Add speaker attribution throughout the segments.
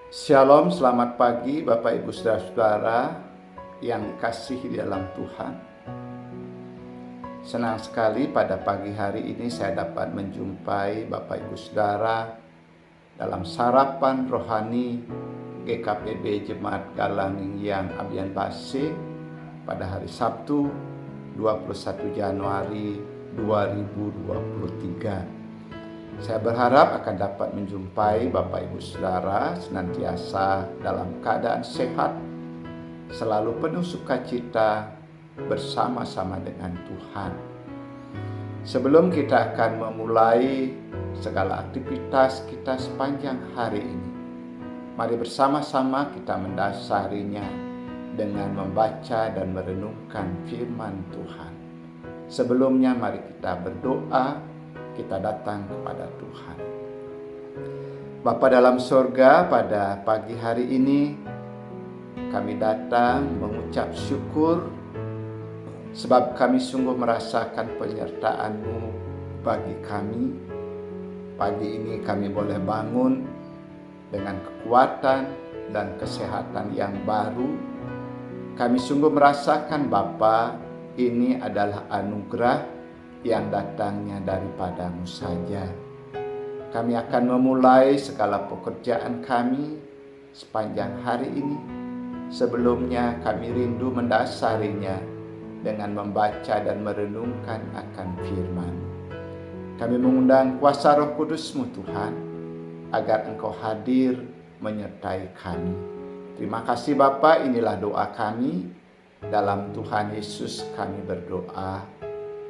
Speaker 1: Shalom, selamat pagi Bapak Ibu Saudara-saudara yang dikasihi di dalam Tuhan. Senang sekali pada pagi hari ini saya dapat menjumpai Bapak Ibu Saudara dalam sarapan rohani GKPB Jemaat Galang yang Abian Base pada hari Sabtu 21 Januari 2023. Saya berharap akan dapat menjumpai Bapak Ibu Saudara senantiasa dalam keadaan sehat, selalu penuh sukacita bersama-sama dengan Tuhan. Sebelum kita akan memulai segala aktivitas kita sepanjang hari ini, mari bersama-sama kita mendasarinya dengan membaca dan merenungkan firman Tuhan. Sebelumnya mari kita berdoa, kita datang kepada Tuhan. Bapa dalam sorga, pada pagi hari ini kami datang mengucap syukur sebab kami sungguh merasakan penyertaan-Mu bagi kami. Pagi ini kami boleh bangun dengan kekuatan dan kesehatan yang baru. Kami sungguh merasakan Bapa, ini adalah anugerah yang datangnya daripada-Mu saja. Kami akan memulai segala pekerjaan kami sepanjang hari ini. Sebelumnya kami rindu mendasarinya dengan membaca dan merenungkan akan firman. Kami mengundang kuasa Roh Kudus-Mu Tuhan, agar Engkau hadir menyertai kami. Terima kasih Bapa, inilah doa kami. Dalam Tuhan Yesus kami berdoa.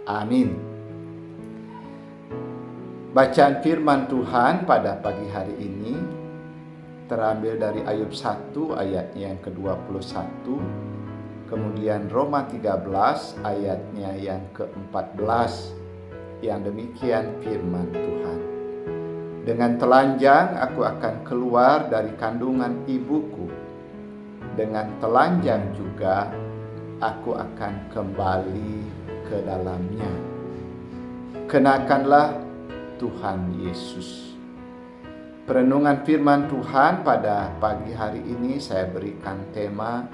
Speaker 1: Amin. Bacaan firman Tuhan pada pagi hari ini terambil dari Ayub 1 ayatnya yang ke-21, kemudian Roma 13 ayatnya yang ke-14. Yang demikian firman Tuhan. Dengan telanjang aku akan keluar dari kandungan ibuku, dengan telanjang juga aku akan kembali ke dalamnya. Kenakanlah Tuhan Yesus. Perenungan firman Tuhan pada pagi hari ini saya berikan tema,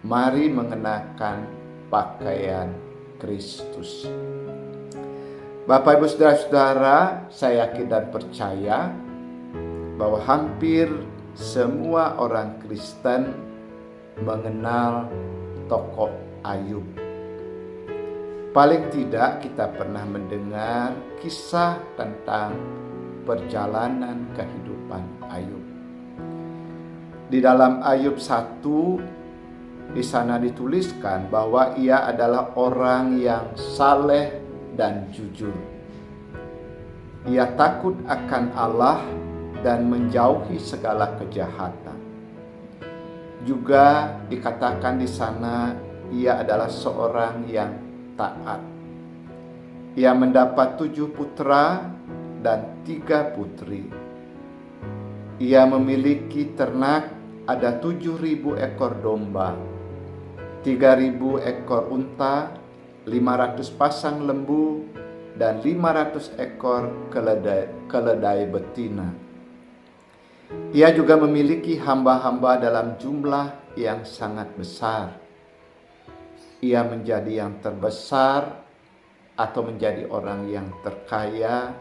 Speaker 1: mari mengenakan pakaian Kristus. Bapak Ibu Saudara-saudara, saya yakin dan percaya bahwa hampir semua orang Kristen mengenal tokoh Ayub. Paling tidak kita pernah mendengar kisah tentang perjalanan kehidupan Ayub. Di dalam Ayub 1, di sana dituliskan bahwa ia adalah orang yang saleh dan jujur. Ia takut akan Allah dan menjauhi segala kejahatan. Juga dikatakan di sana ia adalah seorang yang taat. Ia mendapat 7 putra dan 3 putri. Ia memiliki ternak, ada 7.000 ekor domba, 3.000 ekor unta, 500 pasang lembu, dan 500 ekor keledai betina. Ia juga memiliki hamba-hamba dalam jumlah yang sangat besar. Ia menjadi yang terbesar atau menjadi orang yang terkaya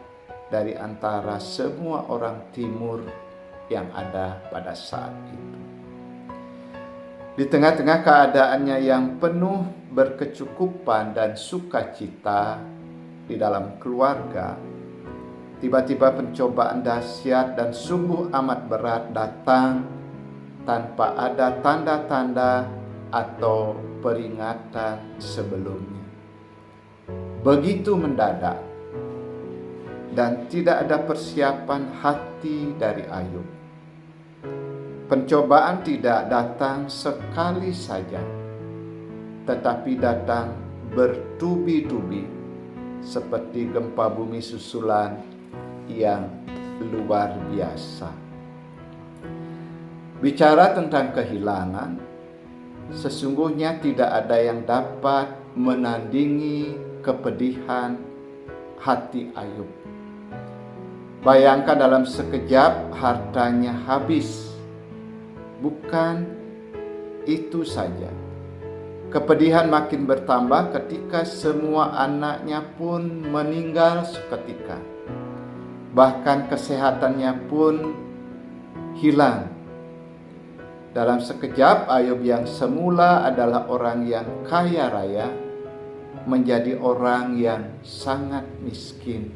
Speaker 1: dari antara semua orang timur yang ada pada saat itu. Di tengah-tengah keadaannya yang penuh berkecukupan dan sukacita di dalam keluarga, tiba-tiba pencobaan dahsyat dan sungguh amat berat datang tanpa ada tanda-tanda atau peringatan sebelumnya. Begitu mendadak dan tidak ada persiapan hati dari Ayub. Pencobaan tidak datang sekali saja, tetapi datang bertubi-tubi seperti gempa bumi susulan yang luar biasa. Bicara tentang kehilangan, sesungguhnya tidak ada yang dapat menandingi kepedihan, hati Ayub. Bayangkan dalam sekejap hartanya habis. Bukan itu saja. Kepedihan makin bertambah ketika semua anaknya pun meninggal seketika. Bahkan kesehatannya pun hilang. Dalam sekejap, Ayub yang semula adalah orang yang kaya raya menjadi orang yang sangat miskin.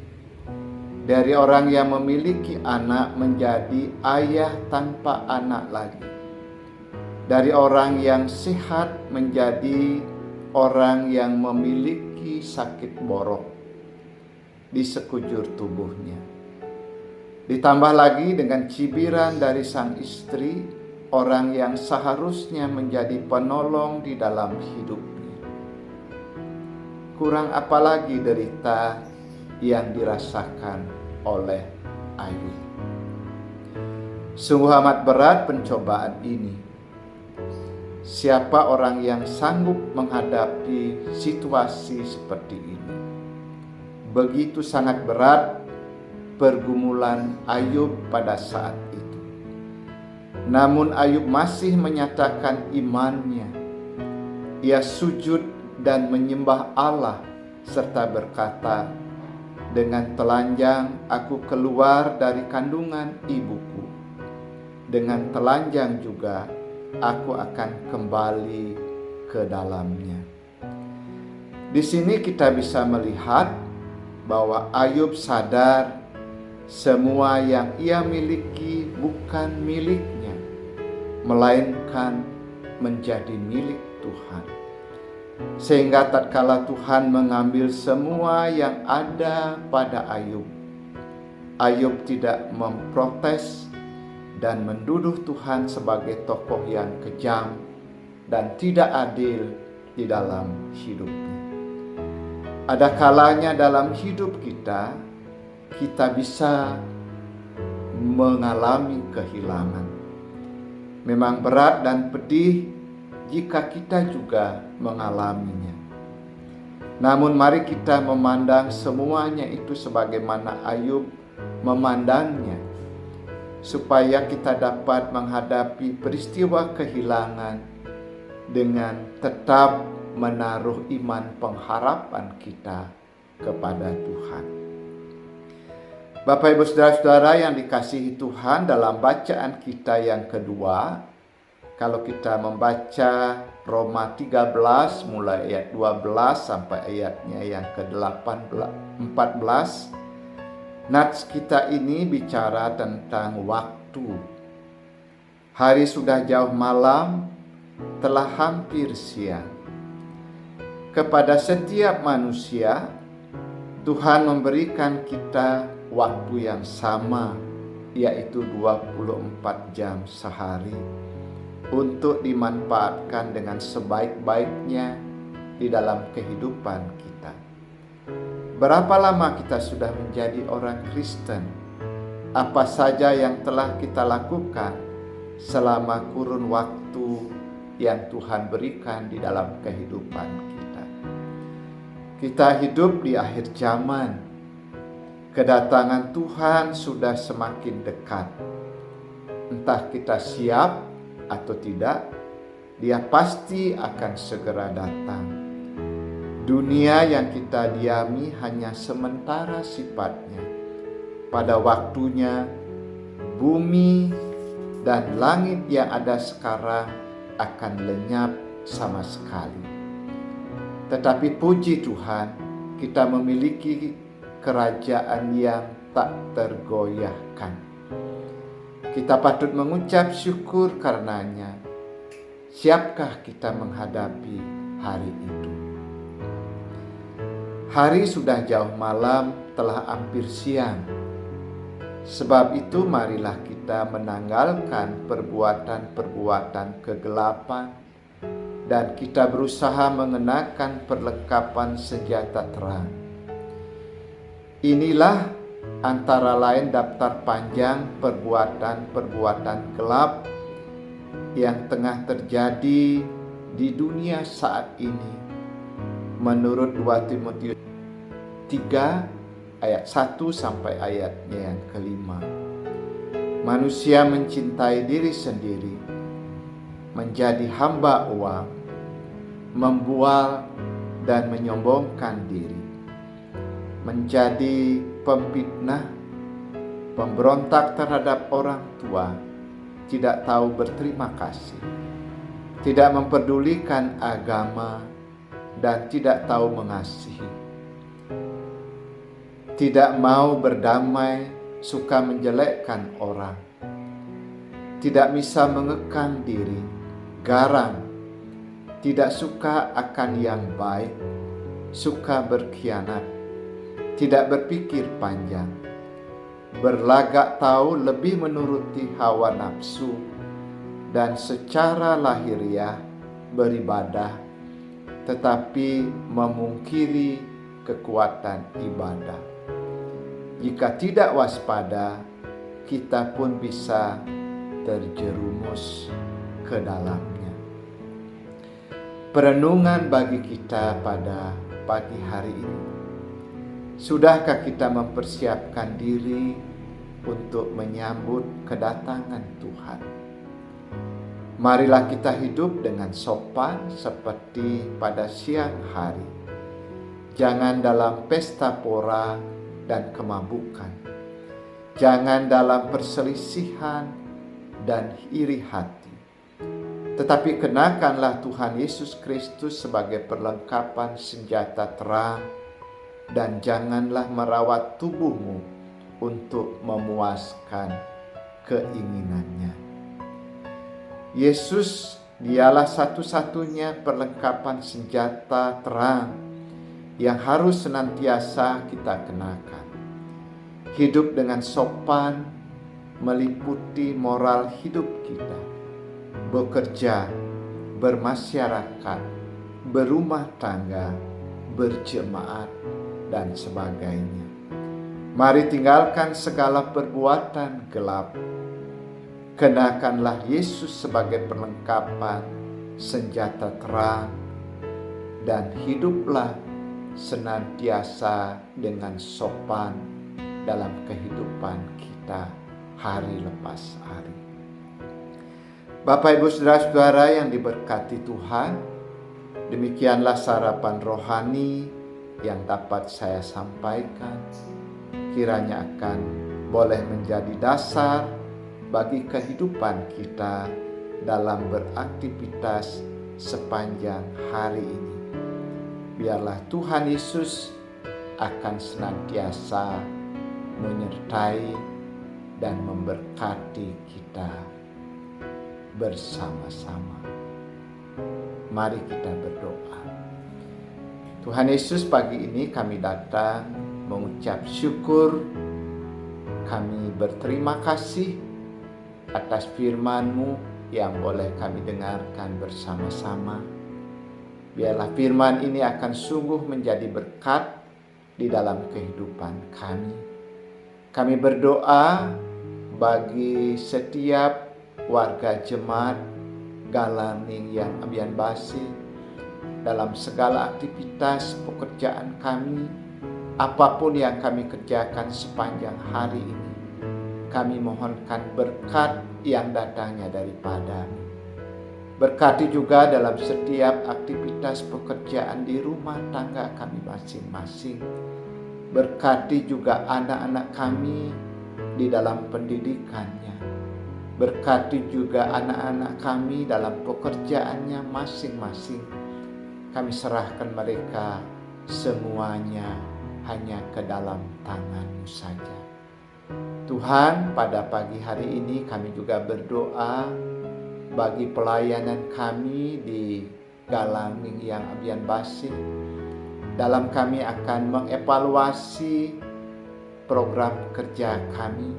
Speaker 1: Dari orang yang memiliki anak menjadi ayah tanpa anak lagi. Dari orang yang sehat menjadi orang yang memiliki sakit borok di sekujur tubuhnya. Ditambah lagi dengan cibiran dari sang istri, orang yang seharusnya menjadi penolong di dalam hidupnya. Kurang apa lagi derita yang dirasakan oleh Ayub. Sungguh amat berat pencobaan ini. Siapa orang yang sanggup menghadapi situasi seperti ini? Begitu sangat berat pergumulan Ayub pada saat itu. Namun Ayub masih menyatakan imannya. Ia sujud dan menyembah Allah serta berkata, "Dengan telanjang aku keluar dari kandungan ibuku. Dengan telanjang juga aku akan kembali ke dalamnya." Di sini kita bisa melihat bahwa Ayub sadar semua yang ia miliki bukan miliknya, melainkan menjadi milik Tuhan. Sehingga tatkala Tuhan mengambil semua yang ada pada Ayub, Ayub tidak memprotes dan menduduh Tuhan sebagai tokoh yang kejam dan tidak adil di dalam hidupnya. Ada kalanya dalam hidup kita bisa mengalami kehilangan. Memang berat dan pedih jika kita juga mengalaminya. Namun mari kita memandang semuanya itu sebagaimana Ayub memandangnya, supaya kita dapat menghadapi peristiwa kehilangan dengan tetap menaruh iman pengharapan kita kepada Tuhan. Bapak Ibu Saudara-saudara yang dikasihi Tuhan, dalam bacaan kita yang kedua, kalau kita membaca Roma 13 mulai ayat 12 sampai ayatnya yang ke-14, nats kita ini bicara tentang waktu. Hari sudah jauh malam, telah hampir siang. Kepada setiap manusia, Tuhan memberikan kita waktu yang sama, yaitu 24 jam sehari, untuk dimanfaatkan dengan sebaik-baiknya di dalam kehidupan kita. Berapa lama kita sudah menjadi orang Kristen? Apa saja yang telah kita lakukan selama kurun waktu yang Tuhan berikan di dalam kehidupan kita? Kita hidup di akhir zaman. Kedatangan Tuhan sudah semakin dekat. Entah kita siap atau tidak, Dia pasti akan segera datang. Dunia yang kita diami hanya sementara sifatnya. Pada waktunya, bumi dan langit yang ada sekarang akan lenyap sama sekali. Tetapi puji Tuhan, kita memiliki kerajaan yang tak tergoyahkan. Kita patut mengucap syukur karenanya. Siapkah kita menghadapi hari itu? Hari sudah jauh malam, telah hampir siang. Sebab itu marilah kita menanggalkan perbuatan-perbuatan kegelapan dan kita berusaha mengenakan perlengkapan senjata terang. Inilah antara lain daftar panjang perbuatan-perbuatan gelap yang tengah terjadi di dunia saat ini. Menurut 2 Timotius 3 ayat 1 sampai ayatnya yang kelima. Manusia mencintai diri sendiri, menjadi hamba uang, membual dan menyombongkan diri, menjadi pemfitnah, pemberontak terhadap orang tua, tidak tahu berterima kasih, tidak memperdulikan agama, dan tidak tahu mengasihi, tidak mau berdamai, suka menjelekkan orang, tidak bisa mengekang diri, garang, tidak suka akan yang baik, suka berkhianat, tidak berpikir panjang, berlagak tahu lebih menuruti hawa nafsu, dan secara lahiriah beribadah, tetapi memungkiri kekuatan ibadah. Jika tidak waspada, kita pun bisa terjerumus ke dalamnya. Perenungan bagi kita pada pagi hari ini. Sudahkah kita mempersiapkan diri untuk menyambut kedatangan Tuhan? Marilah kita hidup dengan sopan seperti pada siang hari. Jangan dalam pesta pora dan kemabukan. Jangan dalam perselisihan dan iri hati. Tetapi kenakanlah Tuhan Yesus Kristus sebagai perlengkapan senjata terang, dan janganlah merawat tubuhmu untuk memuaskan keinginannya. Yesus dialah satu-satunya perlengkapan senjata terang yang harus senantiasa kita kenakan. Hidup dengan sopan meliputi moral hidup kita. Bekerja, bermasyarakat, berumah tangga, berjemaat, dan sebagainya. Mari tinggalkan segala perbuatan gelap. Kenakanlah Yesus sebagai perlengkapan senjata terang, dan hiduplah senantiasa dengan sopan dalam kehidupan kita hari lepas hari. Bapak, Ibu, Saudara-saudara yang diberkati Tuhan, demikianlah sarapan rohani yang dapat saya sampaikan. Kiranya akan boleh menjadi dasar bagi kehidupan kita dalam beraktivitas sepanjang hari ini. Biarlah Tuhan Yesus akan senantiasa menyertai dan memberkati kita bersama-sama. Mari kita berdoa. Tuhan Yesus, pagi ini kami datang mengucap syukur. Kami berterima kasih atas firman-Mu yang boleh kami dengarkan bersama-sama. Biarlah firman ini akan sungguh menjadi berkat di dalam kehidupan kami. Kami berdoa bagi setiap warga jemaat Galaning yang Abian Basi dalam segala aktivitas pekerjaan kami, apapun yang kami kerjakan sepanjang hari ini. Kami mohonkan berkat yang datangnya daripada-Mu. Berkati juga dalam setiap aktivitas pekerjaan di rumah tangga kami masing-masing. Berkati juga anak-anak kami di dalam pendidikannya. Berkati juga anak-anak kami dalam pekerjaannya masing-masing. Kami serahkan mereka semuanya hanya ke dalam tangan-Mu saja. Tuhan, pada pagi hari ini kami juga berdoa bagi pelayanan kami di Galaning yang Abian Basi. Dalam kami akan mengevaluasi program kerja kami.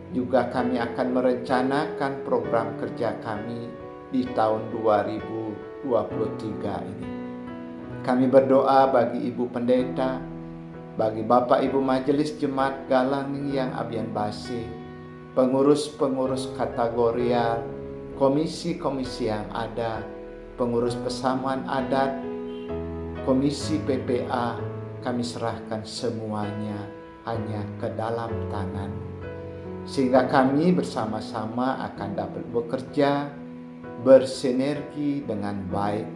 Speaker 1: Juga kami akan merencanakan program kerja kami di tahun 2023 ini. Kami berdoa bagi Ibu Pendeta, bagi Bapak Ibu Majelis Jemaat Galaning yang Abian Basi, pengurus-pengurus kategorial, komisi-komisi yang ada, pengurus pesamuan adat, komisi PPA, kami serahkan semuanya hanya ke dalam tangan, sehingga kami bersama-sama akan dapat bekerja, bersinergi dengan baik,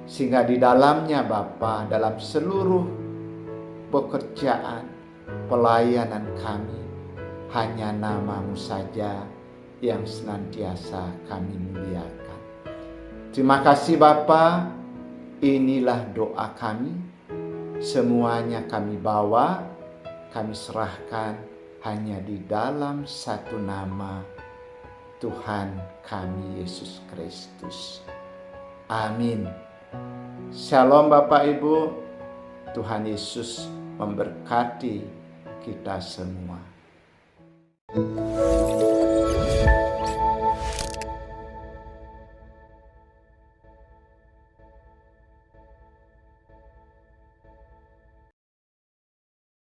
Speaker 1: sehingga di dalamnya Bapa, dalam seluruh pekerjaan, pelayanan kami, hanya nama-Mu saja yang senantiasa kami muliakan. Terima kasih Bapa, inilah doa kami. Semuanya kami bawa, kami serahkan hanya di dalam satu nama, Tuhan kami Yesus Kristus. Amin. Shalom Bapak Ibu, Tuhan Yesus memberkati kita semua.